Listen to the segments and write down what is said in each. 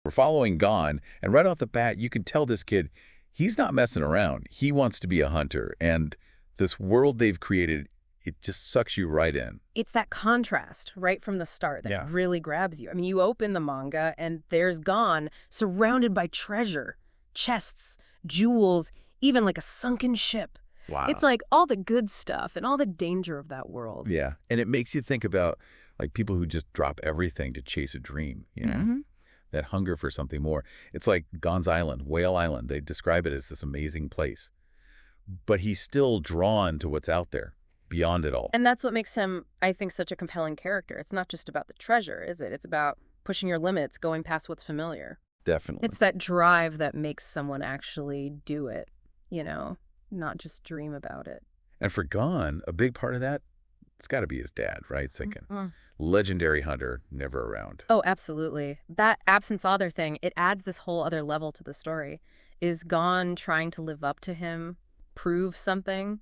We're following Gon, and right off the bat, you can tell this kid, he's not messing around. He wants to be a hunter, and this world they've created, it just sucks you right in. It's that contrast right from the start that really grabs you. I mean, you open the manga, and there's Gon surrounded by treasure, chests, jewels, even like a sunken ship. Wow. It's like all the good stuff and all the danger of that world. Yeah, and it makes you think about like people who just drop everything to chase a dream, you know? That hunger for something more. It's like Gon's Island, Whale Island. They describe it as this amazing place. But he's still drawn to what's out there, beyond it all. And that's what makes him, I think, such a compelling character. It's not just about the treasure, is it? It's about pushing your limits, going past what's familiar. Definitely. It's that drive that makes someone actually do it, you know, not just dream about it. And for Gon, a big part of that, it's got to be his dad, right? Thinking, legendary hunter, never around. Oh, absolutely. That absent father thing, it adds this whole other level to the story. Is Gon trying to live up to him, prove something?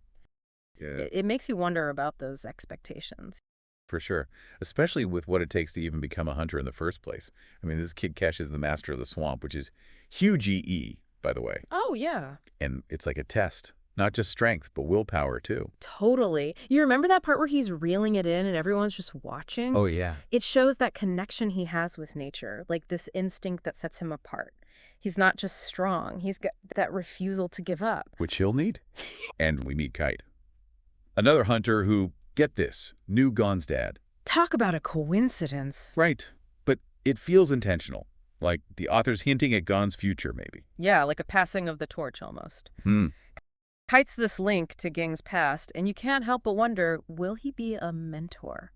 Yeah. It makes you wonder about those expectations. For sure. Especially with what it takes to even become a hunter in the first place. I mean, this kid catches the master of the swamp, which is huge EE, by the way. Oh, yeah. And it's like a test. Not just strength, but willpower, too. Totally. You remember that part where he's reeling it in and everyone's just watching? Oh, yeah. It shows that connection he has with nature, like this instinct that sets him apart. He's not just strong. He's got that refusal to give up. Which he'll need. And we meet Kite. Another hunter who, get this, knew Gon's dad. Talk about a coincidence. Right. But it feels intentional. Like the author's hinting at Gon's future, maybe. Yeah, like a passing of the torch almost. Kite's this link to Ging's past, and you can't help but wonder, will he be a mentor?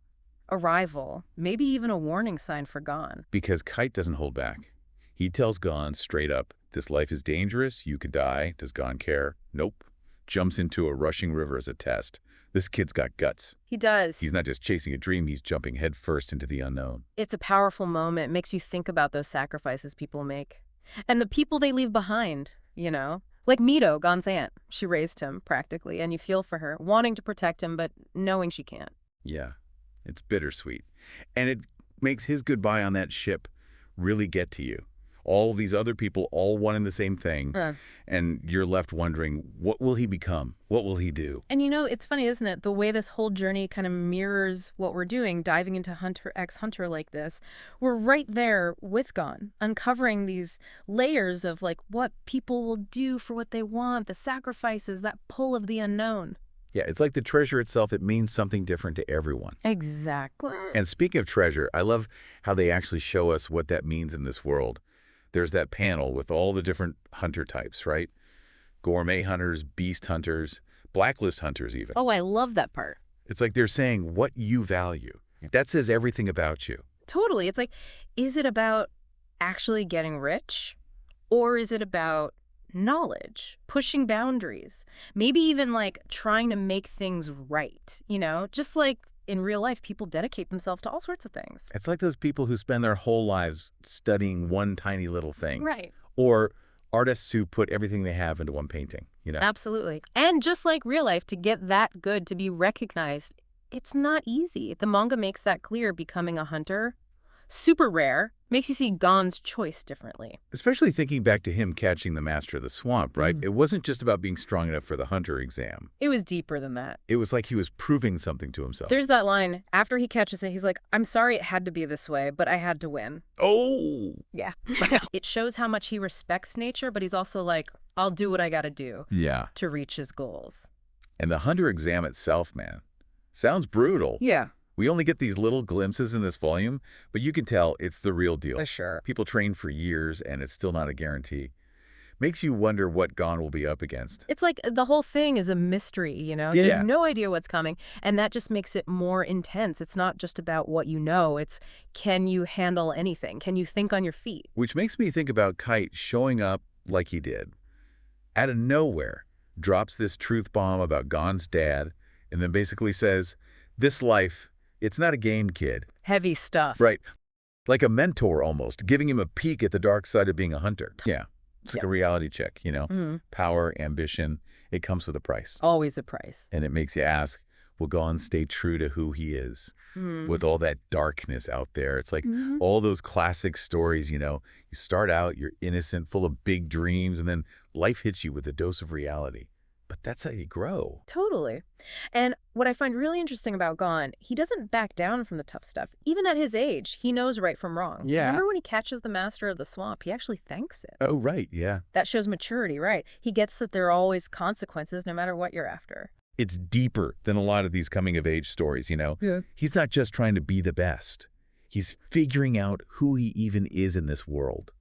A rival? Maybe even a warning sign for Gon? Because Kite doesn't hold back. He tells Gon straight up, this life is dangerous, you could die. Does Gon care? Nope. Jumps into a rushing river as a test. This kid's got guts. He does. He's not just chasing a dream, he's jumping headfirst into the unknown. It's a powerful moment. It makes you think about those sacrifices people make. And the people they leave behind, you know? Like Mito, Gon's aunt. She raised him, practically, and you feel for her, wanting to protect him, but knowing she can't. Yeah, it's bittersweet. And it makes his goodbye on that ship really get to you. All these other people all wanting the same thing, and you're left wondering, what will he become? What will he do? And you know, it's funny, isn't it? The way this whole journey kind of mirrors what we're doing, diving into Hunter x Hunter like this. We're right there with Gon, uncovering these layers of like what people will do for what they want, the sacrifices, that pull of the unknown. Yeah, it's like the treasure itself, it means something different to everyone. Exactly. And speaking of treasure, I love how they actually show us what that means in this world. There's that panel with all the different hunter types, right? Gourmet hunters, beast hunters, blacklist hunters even. Oh, I love that part. It's like they're saying what you value. That says everything about you. Totally. It's like, is it about actually getting rich? Or is it about knowledge, pushing boundaries, maybe even like trying to make things right, you know? Just like in real life, people dedicate themselves to all sorts of things. It's like those people who spend their whole lives studying one tiny little thing. Right. Or artists who put everything they have into one painting, you know? Absolutely. And just like real life, to get that good, to be recognized, it's not easy. The manga makes that clear. Becoming a hunter, super rare, makes you see Gon's choice differently. Especially thinking back to him catching the master of the swamp, right? It wasn't just about being strong enough for the hunter exam. It was deeper than that. It was like he was proving something to himself. There's that line, after he catches it, he's like, I'm sorry it had to be this way, but I had to win. Oh! Yeah. It shows how much he respects nature, but he's also like, I'll do what I gotta do to reach his goals. And the hunter exam itself, man, sounds brutal. Yeah. We only get these little glimpses in this volume, but you can tell it's the real deal. For sure. People train for years, and it's still not a guarantee. Makes you wonder what Gon will be up against. It's like the whole thing is a mystery, you know? Yeah. There's no idea what's coming, and that just makes it more intense. It's not just about what you know. It's, can you handle anything? Can you think on your feet? Which makes me think about Kite showing up like he did. Out of nowhere, drops this truth bomb about Gon's dad, and then basically says, this life, it's not a game, kid. Heavy stuff. Right. Like a mentor almost, giving him a peek at the dark side of being a hunter. Yeah. It's like a reality check, you know? Power, ambition, it comes with a price. Always a price. And it makes you ask, will Gon stay true to who he is Hmm. with all that darkness out there. It's like Hmm. all those classic stories, you start out, you're innocent, full of big dreams, and then life hits you with a dose of reality. But that's how you grow. Totally. And what I find really interesting about Gon, he doesn't back down from the tough stuff. Even at his age, he knows right from wrong. Yeah. Remember when he catches the master of the swamp? He actually thanks it. Oh, right, yeah. That shows maturity, right? He gets that there are always consequences no matter what you're after. It's deeper than a lot of these coming-of-age stories, Yeah. He's not just trying to be the best. He's figuring out who he even is in this world,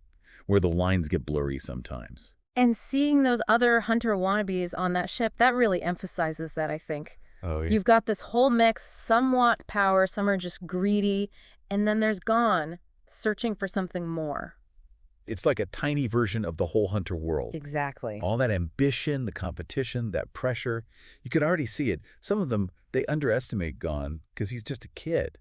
where the lines get blurry sometimes. And seeing those other hunter wannabes on that ship, that really emphasizes that, I think. Oh, yeah. You've got this whole mix, some want power, some are just greedy, and then there's Gon, searching for something more. It's like a tiny version of the whole hunter world. Exactly. All that ambition, the competition, that pressure. You could already see it. Some of them, they underestimate Gon because he's just a kid.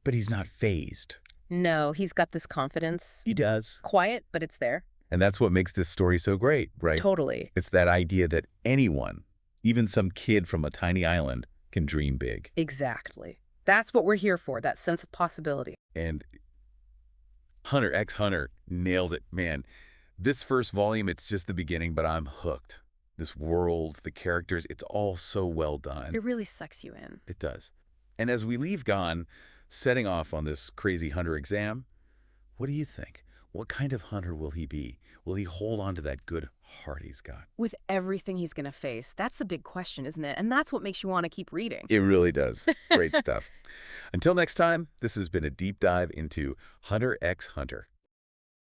But he's not fazed. No, he's got this confidence. He does. Quiet, but it's there. And that's what makes this story so great, right? Totally. It's that idea that anyone, even some kid from a tiny island, can dream big. Exactly. That's what we're here for, that sense of possibility. And Hunter x Hunter nails it. Man, this first volume, it's just the beginning, but I'm hooked. This world, the characters, it's all so well done. It really sucks you in. It does. And as we leave Gon, setting off on this crazy hunter exam, what do you think? What kind of hunter will he be? Will he hold on to that good heart he's got? With everything he's going to face, that's the big question, isn't it? And that's what makes you want to keep reading. It really does. Great stuff. Until next time, this has been a deep dive into Hunter x Hunter.